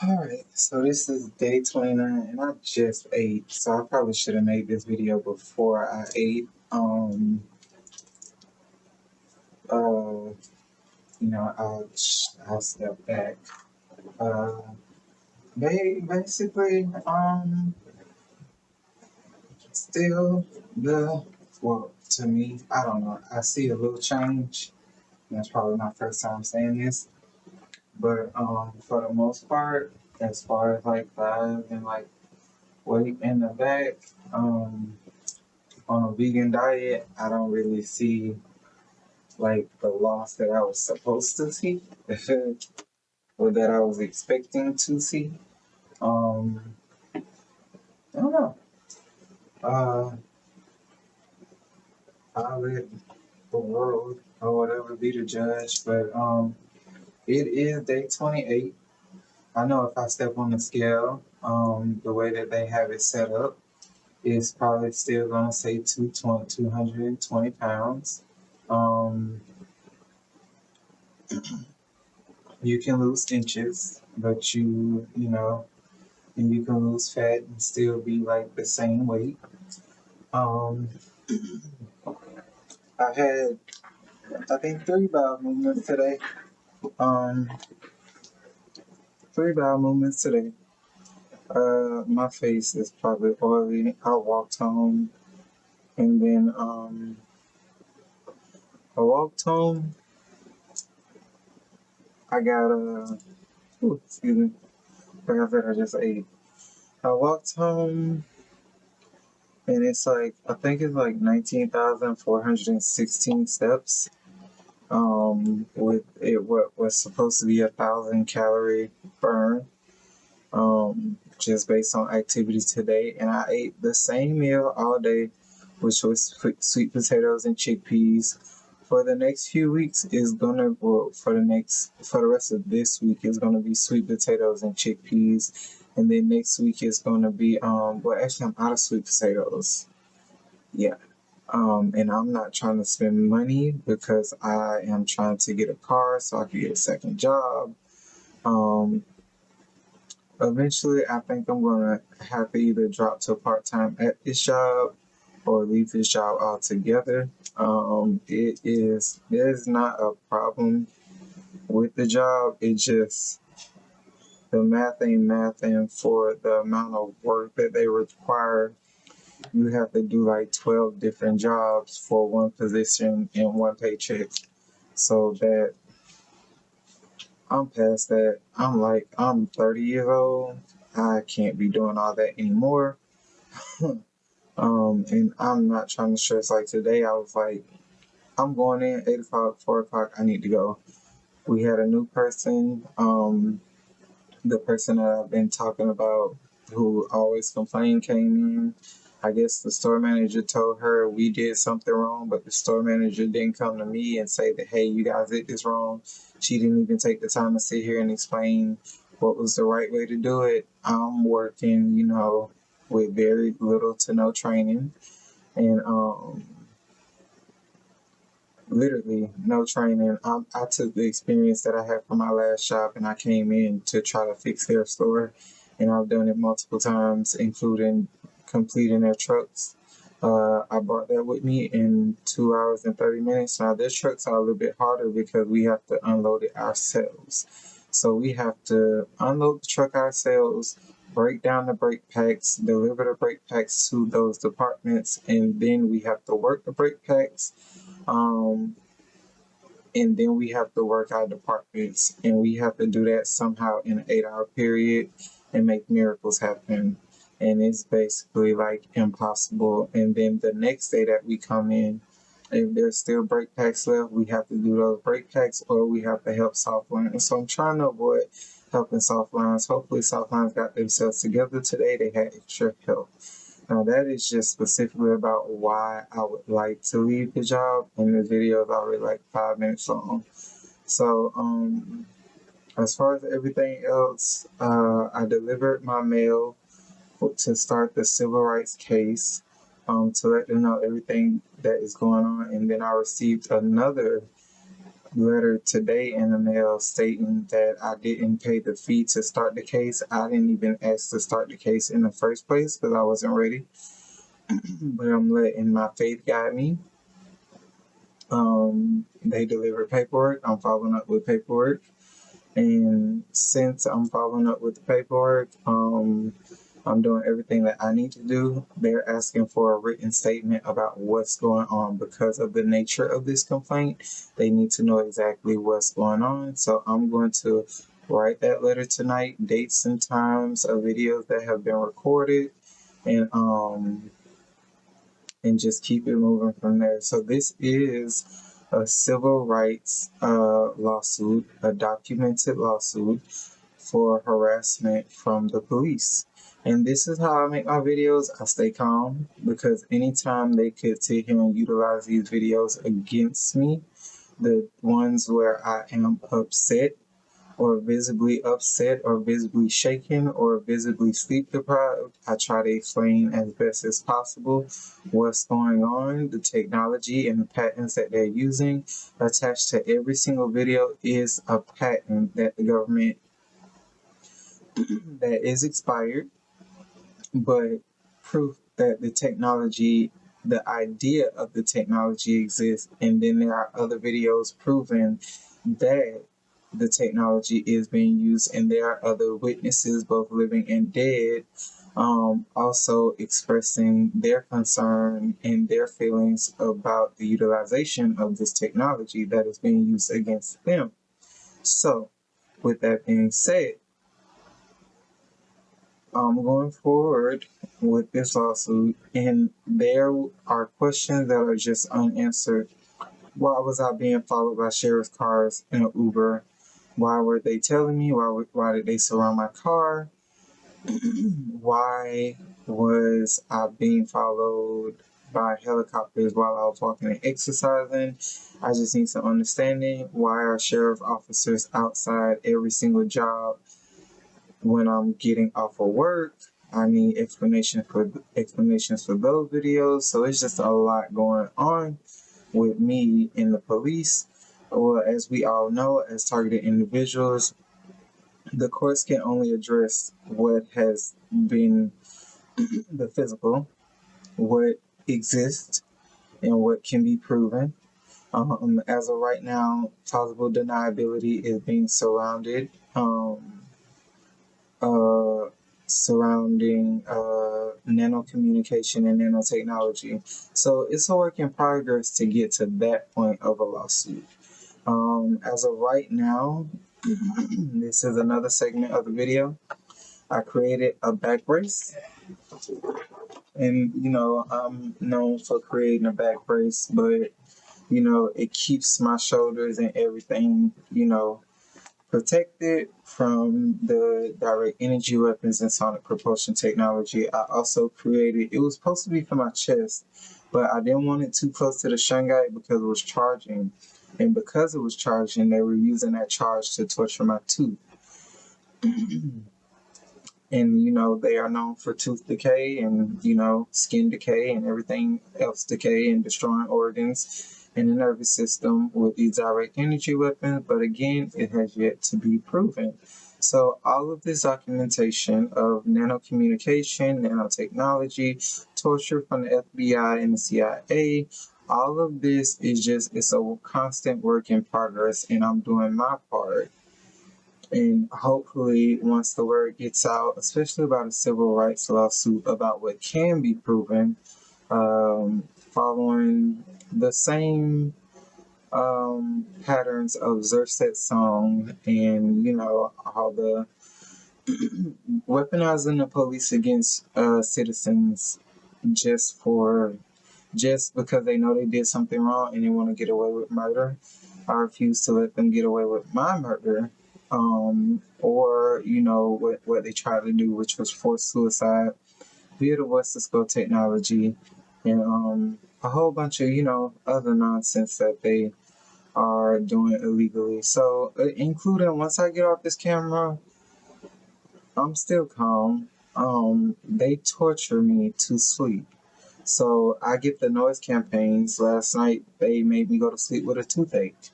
Alright, so this is day 29 and I just ate, so I probably should have made this video before I ate. Uh, I'll step back. Uh, basically, still well, to me, I don't know, I see a little change. That's probably my first time saying this, but, for the most part, as far as like thighs and like weight in the back, on a vegan diet, I don't really see like the loss that I was supposed to see or that I was expecting to see. I don't know. Uh, I'll let the world or whatever be the judge, but it is day 28. I know if I step on the scale, the way that they have it set up, it's probably still gonna say 220 pounds. Um, you can lose inches, but and you can lose fat and still be like the same weight. Um, I had, I think, 3 bowel movements today. Um, 3 bowel movements today. My face is probably oily. I walked home, and then I walked home. I got excuse me. Like I said, I just ate. I walked home, and it's like I think it's like 19,416 steps. With it what was supposed to be 1,000 calorie burn, just based on activity today. And I ate the same meal all day, which was sweet potatoes and chickpeas. For the next few weeks is gonna, well, for the rest of this week is gonna be sweet potatoes and chickpeas, and then next week is gonna be well, actually I'm out of sweet potatoes. Yeah. And I'm not trying to spend money because I am trying to get a car so I can get a second job. Um, Eventually, I think I'm going to have to either drop to part time at this job or leave this job altogether. There's not a problem with the job. It just, the math ain't math, and for the amount of work that they require, you have to do like 12 different jobs for one position and one paycheck. So that I'm past that. I'm 30 years old. I can't be doing all that anymore. And I'm not trying to stress. Like today, I was like, I'm going in 8 o'clock, 4 o'clock. I need to go. We had a new person. The person that I've been talking about, who always complained, came in. I guess the store manager told her we did something wrong, but the store manager didn't come to me and say that, hey, you guys did this wrong. She didn't even take the time to sit here and explain what was the right way to do it. I'm working, with very little to no training, and literally no training. I took the experience that I had from my last job and I came in to try to fix their store, and I've done it multiple times, including completing their trucks. I brought that with me in 2 hours and 30 minutes. Now, their trucks are a little bit harder because we have to unload it ourselves. So we have to unload the truck ourselves, break down the brake packs, deliver the brake packs to those departments, and then we have to work the brake packs. Um, and then we have to work our departments, and we have to do that somehow in an 8 hour period and make miracles happen. And it's basically like impossible. And then the next day that we come in, if there's still brake packs left, we have to do those brake packs or we have to help soft lines. So I'm trying to avoid helping soft lines. Hopefully soft lines got themselves together today. They had extra help. Now that is just specifically about why I would like to leave the job, and the video is already like 5 minutes long. So, as far as everything else, I delivered my mail to start the civil rights case, to let them know everything that is going on, and then I received another letter today in the mail stating that I didn't pay the fee to start the case. I didn't even ask to start the case in the first place because I wasn't ready. But I'm letting my faith guide me. They delivered paperwork. I'm following up with paperwork. And since I'm following up with the paperwork, I'm doing everything that I need to do. They're asking for a written statement about what's going on because of the nature of this complaint. They need to know exactly what's going on. So I'm going to write that letter tonight, dates and times of videos that have been recorded, and just keep it moving from there. So this is a civil rights lawsuit, a documented lawsuit for harassment from the police. And this is how I make my videos. I stay calm because anytime they could sit here and utilize these videos against me, the ones where I am upset or visibly shaken or visibly sleep deprived, I try to explain as best as possible what's going on. The technology and the patents that they're using attached to every single video is a patent that the government that is expired, but proof that the technology, the idea of the technology exists. And then there are other videos proving that the technology is being used, and there are other witnesses, both living and dead, also expressing their concern and their feelings about the utilization of this technology that is being used against them. So, with that being said, going forward with this lawsuit, and there are questions that are just unanswered. Why was I being followed by sheriff's cars in an Uber? Why were they telling me? Why did they surround my car? Why was I being followed by helicopters while I was walking and exercising? I just need some understanding. Why are sheriff officers outside every single job when I'm getting off of work? I need explanations for those videos. So it's just a lot going on with me and the police. Well, as we all know, as targeted individuals, the courts can only address what has been the physical, what exists, and what can be proven. As of right now, plausible deniability is being surrounding nanocommunication and nanotechnology. So it's a work in progress to get to that point of a lawsuit. As of right now, this is another segment of the video. I created a back brace, and I'm known for creating a back brace, but it keeps my shoulders and everything protected from the direct energy weapons and sonic propulsion technology. I also created, it was supposed to be for my chest, but I didn't want it too close to the shungite because it was charging. And because it was charging, they were using that charge to torture my tooth. And they are known for tooth decay and skin decay and everything else decay and destroying organs and the nervous system with these direct energy weapons. But again, it has yet to be proven. So all of this documentation of nanocommunication, nanotechnology, torture from the FBI and the CIA, all of this it's a constant work in progress, and I'm doing my part. And hopefully, once the word gets out, especially about a civil rights lawsuit about what can be proven, following the same patterns of Zerset's song and, all the weaponizing the police against citizens just because they know they did something wrong and they want to get away with murder. I refuse to let them get away with my murder. Or what they tried to do, which was forced suicide via the whistleblower technology, and a whole bunch of other nonsense that they are doing illegally. So, including once I get off this camera, I'm still calm. They torture me to sleep. So I get the noise campaigns. Last night they made me go to sleep with a toothache.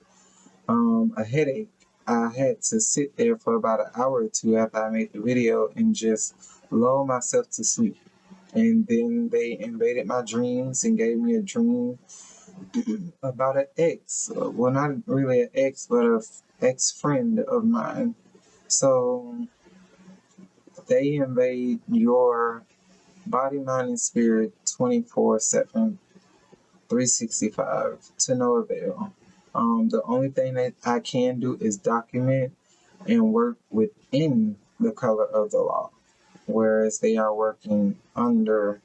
a headache. I had to sit there for about an hour or two after I made the video and just lull myself to sleep. And then they invaded my dreams and gave me a dream about an ex. Well, not really an ex, but a ex friend of mine. So they invade your body, mind, and spirit 24/7, 365 to no avail. The only thing that I can do is document and work within the color of the law, whereas they are working under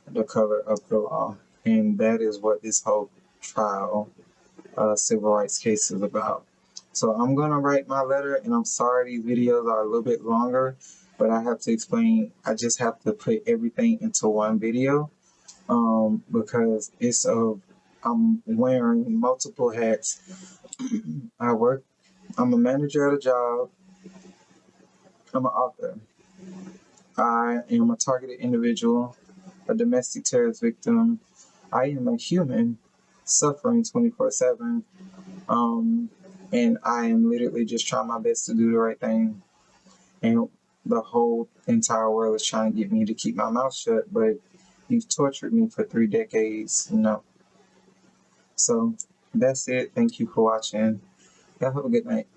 the color of the law. And that is what this whole trial, civil rights case is about. So I'm going to write my letter, and I'm sorry these videos are a little bit longer, but I have to explain, I just have to put everything into one video, because I'm wearing multiple hats. I'm a manager at a job, I'm an author, I am a targeted individual, a domestic terrorist victim, I am a human suffering 24/7, and I am literally just trying my best to do the right thing. And the whole entire world is trying to get me to keep my mouth shut, but you've tortured me for 3 decades. No. So that's it. Thank you for watching. Y'all have a good night.